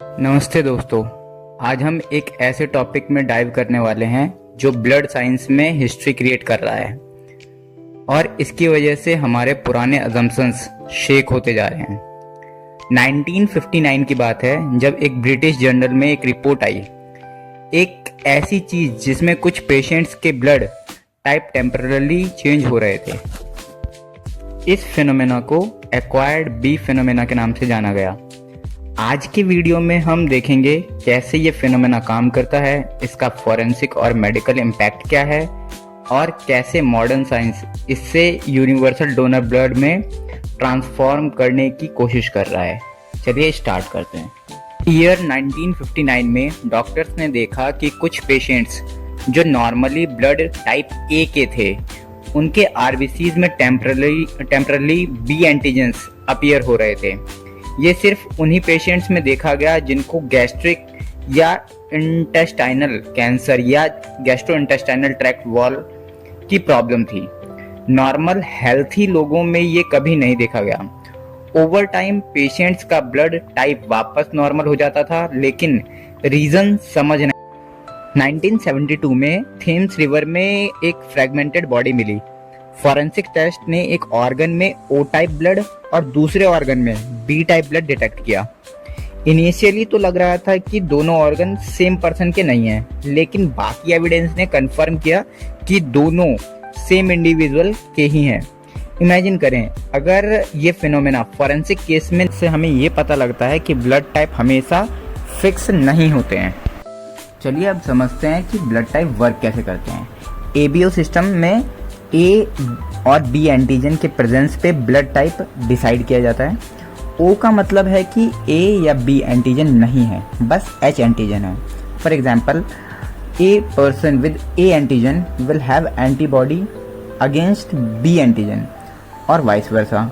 नमस्ते दोस्तों। आज हम एक ऐसे टॉपिक में डाइव करने वाले हैं जो ब्लड साइंस में हिस्ट्री क्रिएट कर रहा है और इसकी वजह से हमारे पुराने अजम्पशंस शेक होते जा रहे हैं। 1959 की बात है जब एक ब्रिटिश जर्नल में एक रिपोर्ट आई, एक ऐसी चीज जिसमें कुछ पेशेंट्स के ब्लड टाइप टेम्पररी चेंज हो रहे थे। इस फिनोमेना को एक्वायर्ड बी फिनोमेना के नाम से जाना गया। आज की वीडियो में हम देखेंगे कैसे ये फिनोमेना काम करता है, इसका फॉरेंसिक और मेडिकल इम्पैक्ट क्या है और कैसे मॉडर्न साइंस इससे यूनिवर्सल डोनर ब्लड में ट्रांसफॉर्म करने की कोशिश कर रहा है। चलिए स्टार्ट करते हैं। ईयर 1959 में डॉक्टर्स ने देखा कि कुछ पेशेंट्स जो नॉर्मली ब्लड टाइप ए के थे, उनके आरबीसीज में टेम्परली बी एंटीजेंस अपीयर हो रहे थे। ये सिर्फ उन्हीं पेशेंट्स में देखा गया जिनको गैस्ट्रिक या इंटेस्टाइनल कैंसर या गैस्ट्रोइंटेस्टाइनल ट्रैक्ट वॉल की प्रॉब्लम थी। नॉर्मल हेल्थी लोगों में ये कभी नहीं देखा गया। ओवर टाइम पेशेंट्स का ब्लड टाइप वापस नॉर्मल हो जाता था, लेकिन रीजन समझ नहीं। 1972 में थेम्स रिवर में एक फ्रेगमेंटेड बॉडी मिली। फॉरेंसिक टेस्ट ने एक ऑर्गन में ओ टाइप ब्लड और दूसरे ऑर्गन में बी टाइप ब्लड डिटेक्ट किया। इनिशियली तो लग रहा था कि दोनों ऑर्गन सेम पर्सन के नहीं हैं, लेकिन बाकी एविडेंस ने कंफर्म किया कि दोनों सेम इंडिविजुअल के ही हैं। इमेजिन करें, अगर ये फिनोमेना फॉरेंसिक केस में से हमें ये पता लगता है कि ब्लड टाइप हमेशा फिक्स नहीं होते हैं। चलिए अब समझते हैं कि ब्लड टाइप वर्क कैसे करते हैं। एबीओ सिस्टम में ए और बी एंटीजन के प्रेजेंस पे ब्लड टाइप डिसाइड किया जाता है। ओ का मतलब है कि ए या बी एंटीजन नहीं है, बस एच एंटीजन है। For example, a person with A antigen will have antibody against B antigen और वाइस वर्सा।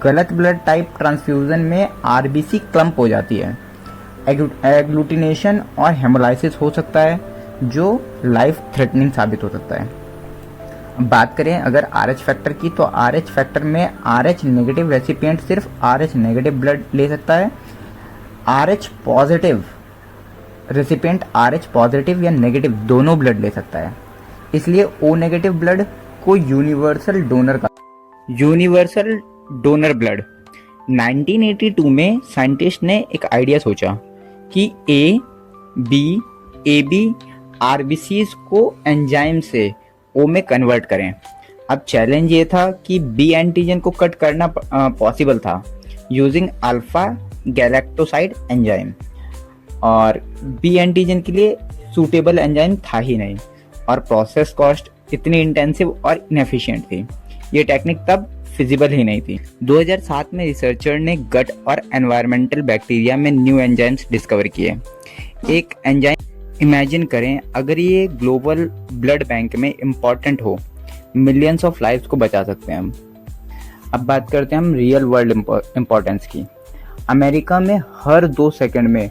गलत ब्लड टाइप ट्रांसफ्यूजन में आरबीसी क्लम्प हो जाती है, एग्लूटिनेशन और हेमोलाइसिस हो सकता है जो लाइफ थ्रेटनिंग साबित हो सकता है। बात करें अगर RH फैक्टर की, तो RH फैक्टर में RH नेगेटिव रेसिपिएंट सिर्फ RH नेगेटिव ब्लड ले सकता है। RH positive recipient RH positive या नेगेटिव दोनों ब्लड ले सकता है। इसलिए O नेगेटिव ब्लड को यूनिवर्सल डोनर ब्लड 1982 में साइंटिस्ट ने एक आइडिया सोचा कि AB आरबीसीज को एंजाइम से O में कन्वर्ट करें। अब चैलेंज ये था कि बी एंटीजन को कट करना पॉसिबल था यूजिंग अल्फा गैलेक्टोसाइड एंजाइम, और बी एंटीजन के लिए सूटेबल एंजाइम था ही नहीं, और प्रोसेस कॉस्ट इतनी इंटेंसिव और इनएफिशिएंट थी। ये टेक्निक तब फिजिबल ही नहीं थी। 2007 में रिसर्चर ने गट और एनवायरमेंटल बैक्टीरिया में न्यू एंजाइम्स डिस्कवर किए। एक एंजाइम इमेजिन करें, अगर ये ग्लोबल ब्लड बैंक में इम्पॉर्टेंट हो, मिलियंस ऑफ लाइव्स को बचा सकते हैं हम। अब बात करते हैं हम रियल वर्ल्ड इम्पोर्टेंस की। अमेरिका में हर 2 सेकंड में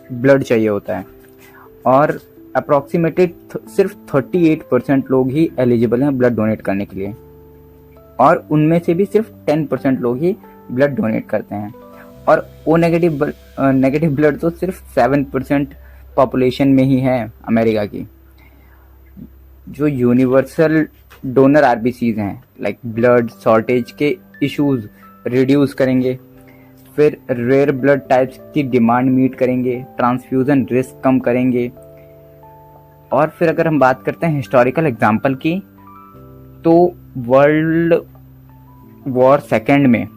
ब्लड चाहिए होता है और अप्रॉक्सीमेटेड सिर्फ 38% लोग ही एलिजिबल हैं ब्लड डोनेट करने के लिए, और उनमें से भी सिर्फ 10% लोग ही ब्लड डोनेट करते हैं। और ओ नेगेटिव ब्लड तो सिर्फ 7% पॉपुलेशन में ही है अमेरिका की। जो यूनिवर्सल डोनर आरबीसीज हैं, लाइक ब्लड शॉर्टेज के इश्यूज रिड्यूस करेंगे, फिर रेयर ब्लड टाइप्स की डिमांड मीट करेंगे, ट्रांसफ्यूजन रिस्क कम करेंगे। और फिर अगर हम बात करते हैं हिस्टोरिकल एग्जांपल की, तो वर्ल्ड वॉर सेकेंड में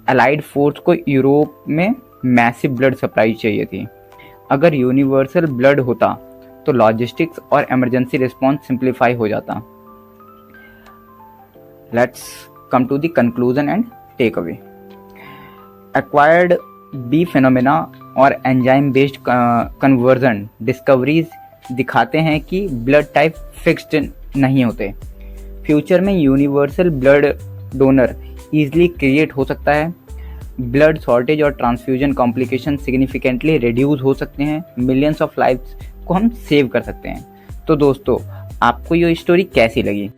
अलाइड फोर्स को यूरोप में मैसिव ब्लड सप्लाई चाहिए थी। अगर यूनिवर्सल ब्लड होता तो लॉजिस्टिक्स और इमरजेंसी रिस्पॉन्स सिंप्लीफाई हो जाता। Let's come to the conclusion and take away. Acquired B phenomena और एंजाइम बेस्ड कन्वर्जन डिस्कवरीज दिखाते हैं कि ब्लड टाइप फिक्स्ड नहीं होते। फ्यूचर में universal blood donor easily create हो सकता है। ब्लड शॉर्टेज और ट्रांसफ्यूजन कॉम्प्लिकेशन सिग्निफिकेंटली रिड्यूस हो सकते हैं। मिलियंस ऑफ लाइव्स को हम सेव कर सकते हैं। तो दोस्तों, आपको ये स्टोरी कैसी लगी?